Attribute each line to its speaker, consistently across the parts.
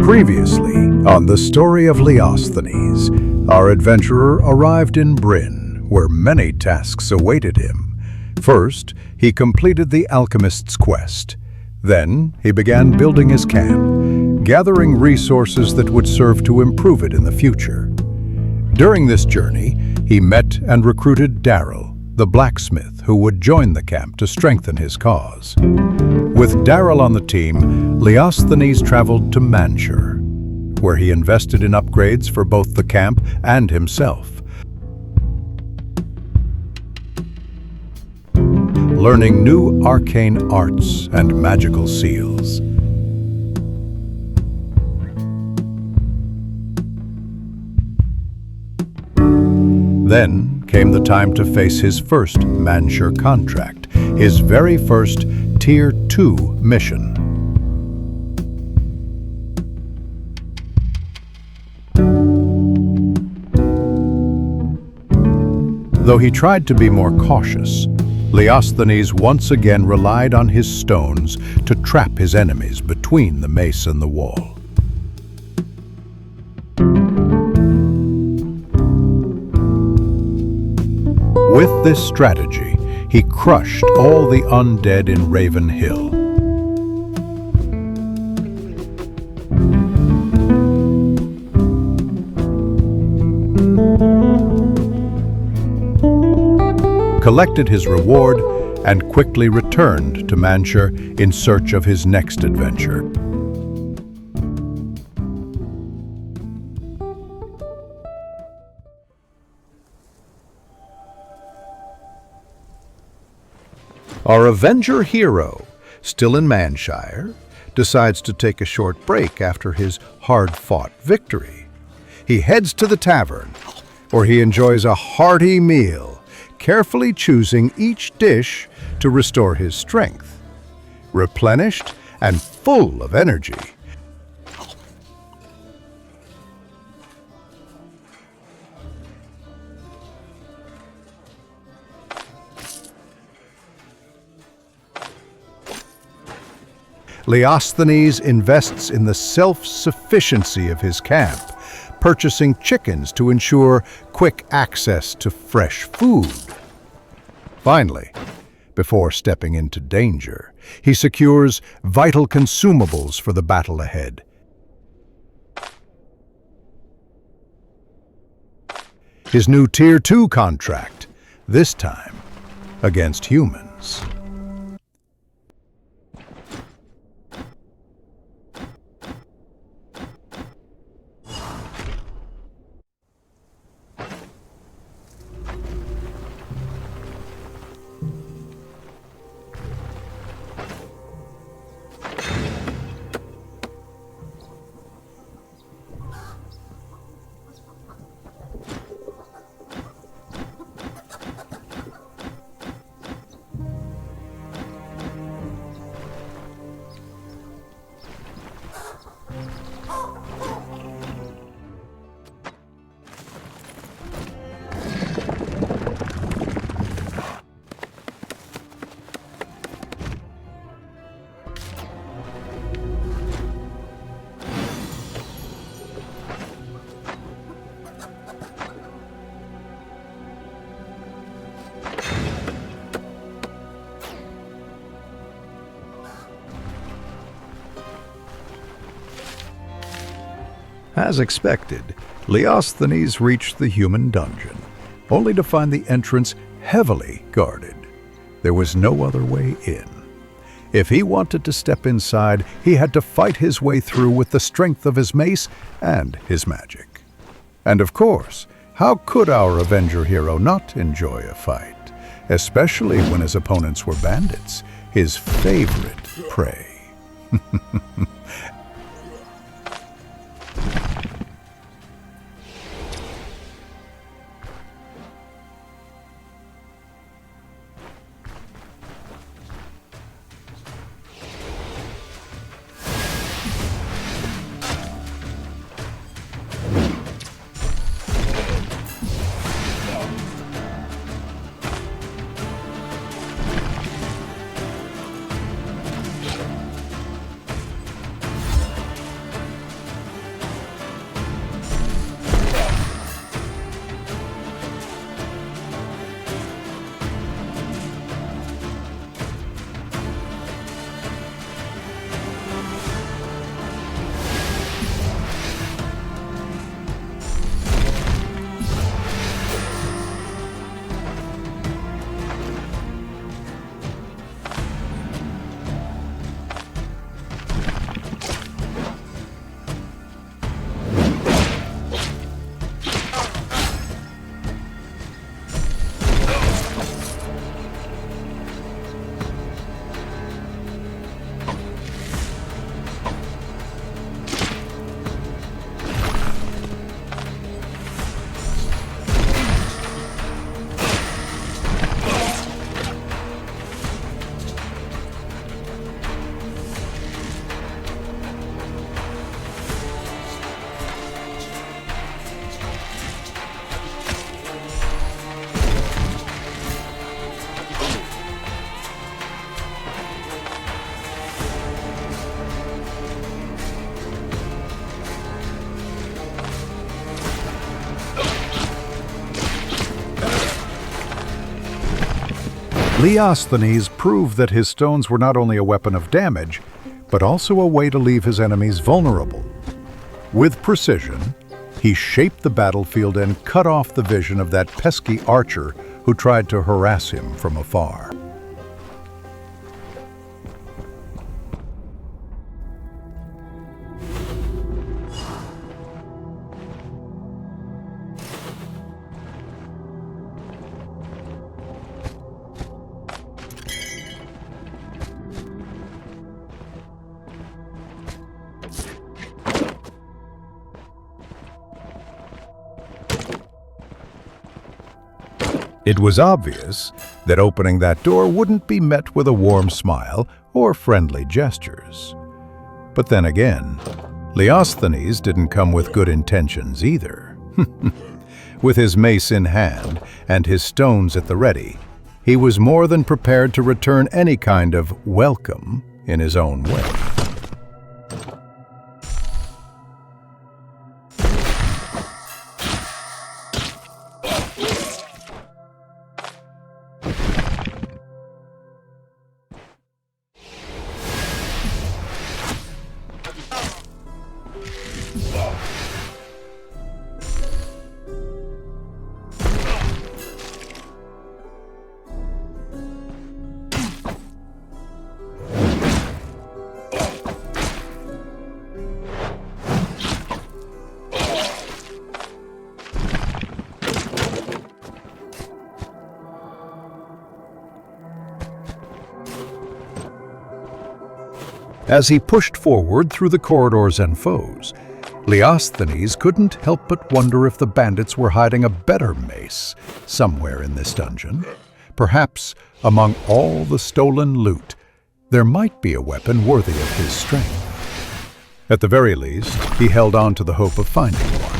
Speaker 1: Previously, on the story of Leosthenes, our adventurer arrived in Bryn, where many tasks awaited him. First, he completed the alchemist's quest. Then, he began building his camp, gathering resources that would serve to improve it in the future. During this journey, he met and recruited Daryl, the blacksmith who would join the camp to strengthen his cause. With Daryl on the team, Leosthenes traveled to Manshur, where he invested in upgrades for both the camp and himself. Learning new arcane arts and magical seals. Then came the time to face his first Manshur contract, his very first Tier 2 mission. Though he tried to be more cautious, Leosthenes once again relied on his stones to trap his enemies between the mace and the wall. With this strategy, he crushed all the undead in Raven Hill. Collected his reward, and quickly returned to Manshur in search of his next adventure. Our Avenger hero, still in Manshire, decides to take a short break after his hard-fought victory. He heads to the tavern, where he enjoys a hearty meal, carefully choosing each dish to restore his strength. Replenished and full of energy, Leosthenes invests in the self-sufficiency of his camp, purchasing chickens to ensure quick access to fresh food. Finally, before stepping into danger, he secures vital consumables for the battle ahead. His new Tier 2 contract, this time against humans. As expected, Leosthenes reached the human dungeon, only to find the entrance heavily guarded. There was no other way in. If he wanted to step inside, he had to fight his way through with the strength of his mace and his magic. And of course, how could our Avenger hero not enjoy a fight, especially when his opponents were bandits, his favorite prey? Leosthenes proved that his stones were not only a weapon of damage, but also a way to leave his enemies vulnerable. With precision, he shaped the battlefield and cut off the vision of that pesky archer who tried to harass him from afar. It was obvious that opening that door wouldn't be met with a warm smile or friendly gestures. But then again, Leosthenes didn't come with good intentions either. With his mace in hand and his stones at the ready, he was more than prepared to return any kind of welcome in his own way. As he pushed forward through the corridors and foes, Leosthenes couldn't help but wonder if the bandits were hiding a better mace somewhere in this dungeon. Perhaps among all the stolen loot, there might be a weapon worthy of his strength. At the very least, he held on to the hope of finding one.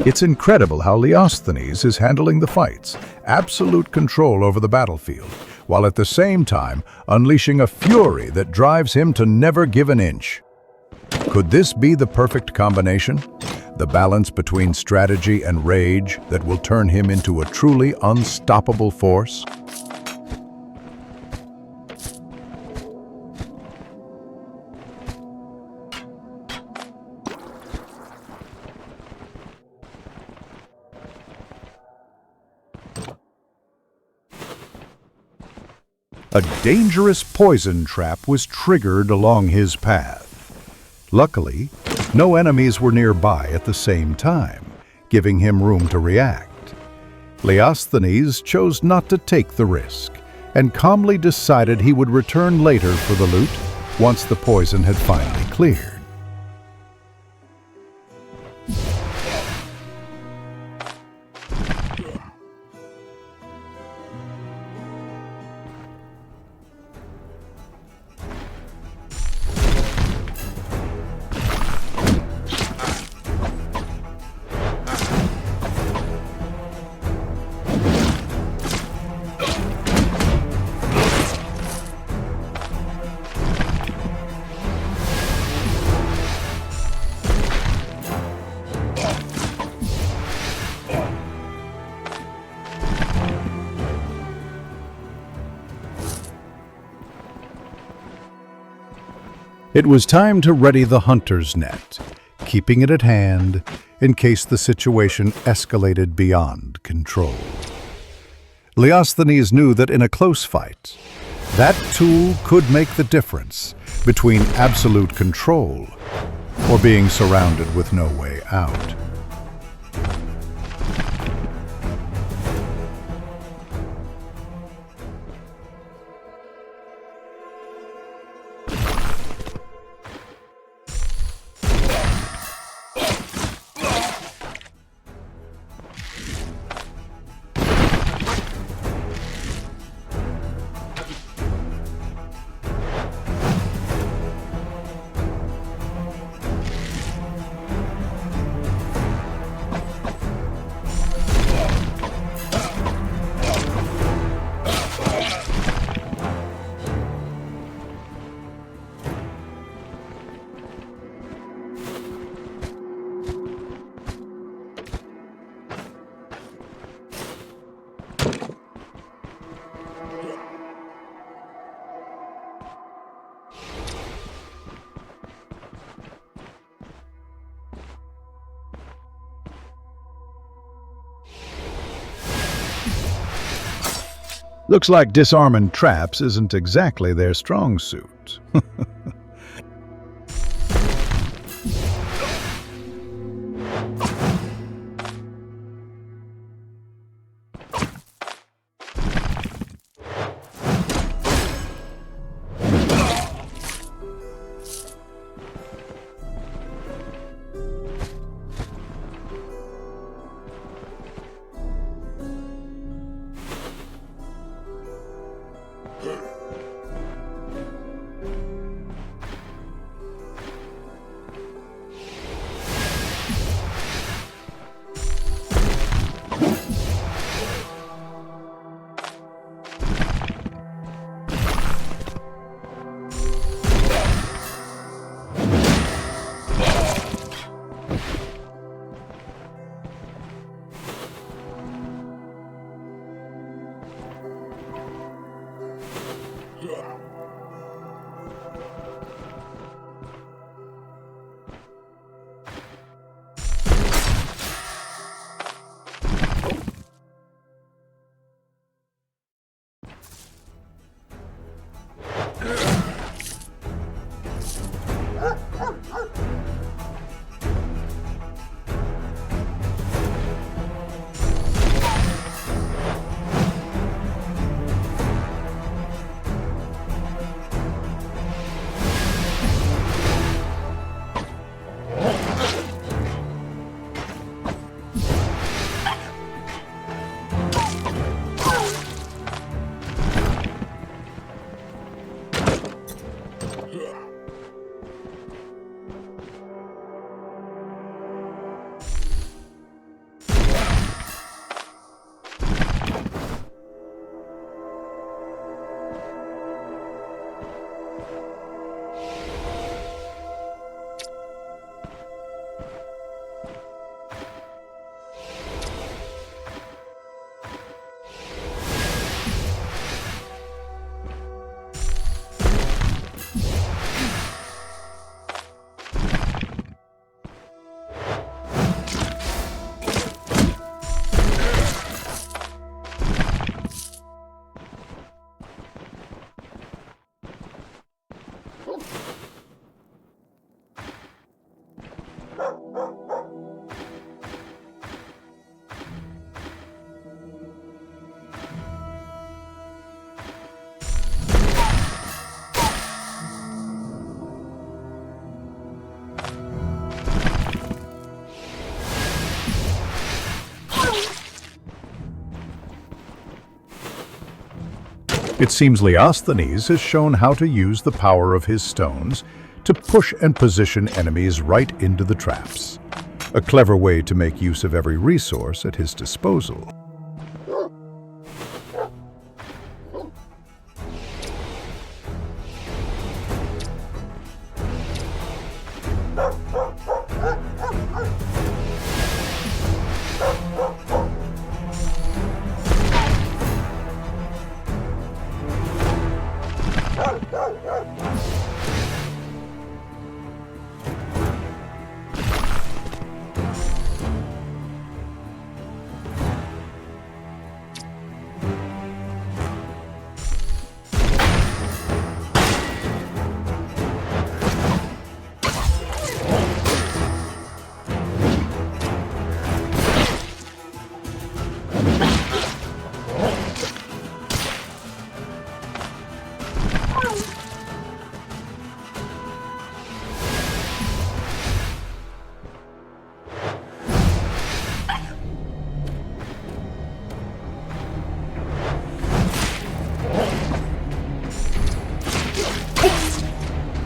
Speaker 1: It's incredible how Leosthenes is handling the fights, absolute control over the battlefield, while at the same time unleashing a fury that drives him to never give an inch. Could this be the perfect combination? The balance between strategy and rage that will turn him into a truly unstoppable force? A dangerous poison trap was triggered along his path. Luckily, no enemies were nearby at the same time, giving him room to react. Leosthenes chose not to take the risk, and calmly decided he would return later for the loot once the poison had finally cleared. It was time to ready the hunter's net, keeping it at hand in case the situation escalated beyond control. Leosthenes knew that in a close fight, that tool could make the difference between absolute control or being surrounded with no way out. Looks like disarming traps isn't exactly their strong suit. It seems Leosthenes has shown how to use the power of his stones to push and position enemies right into the traps. A clever way to make use of every resource at his disposal.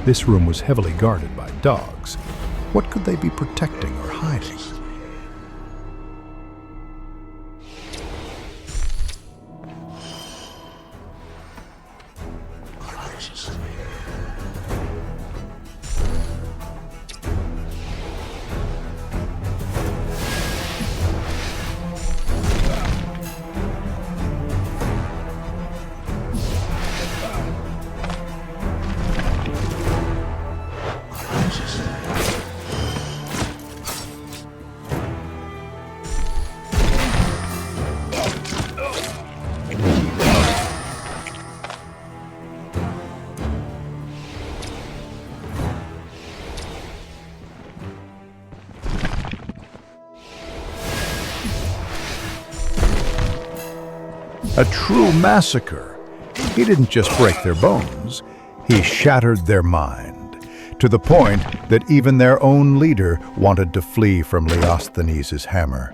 Speaker 1: This room was heavily guarded by dogs. What could they be protecting or hiding? A true massacre. He didn't just break their bones, he shattered their mind, to the point that even their own leader wanted to flee from Leosthenes' hammer.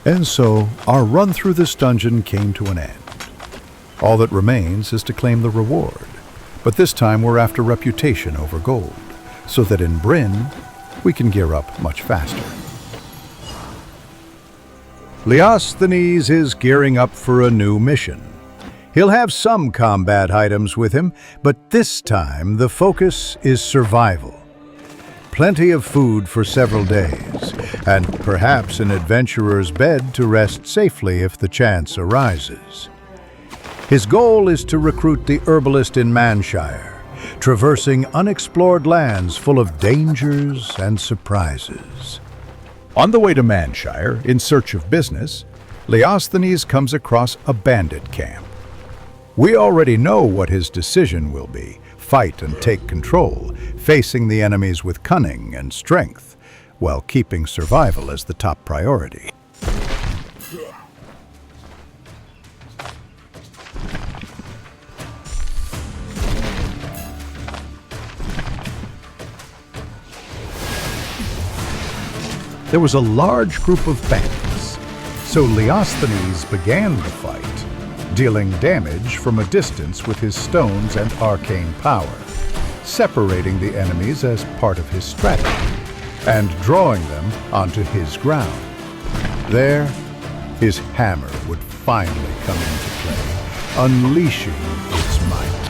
Speaker 1: And so, our run through this dungeon came to an end. All that remains is to claim the reward, but this time we're after reputation over gold, so that in Bryn, we can gear up much faster. Leosthenes is gearing up for a new mission. He'll have some combat items with him, but this time the focus is survival. Plenty of food for several days, and perhaps an adventurer's bed to rest safely if the chance arises. His goal is to recruit the Herbalist in Manshire, traversing unexplored lands full of dangers and surprises. On the way to Manshire, in search of business, Leosthenes comes across a bandit camp. We already know what his decision will be: fight and take control, facing the enemies with cunning and strength, while keeping survival as the top priority. There was a large group of bandits, so Leosthenes began the fight, dealing damage from a distance with his stones and arcane power, separating the enemies as part of his strategy, and drawing them onto his ground. There, his hammer would finally come into play, unleashing its might.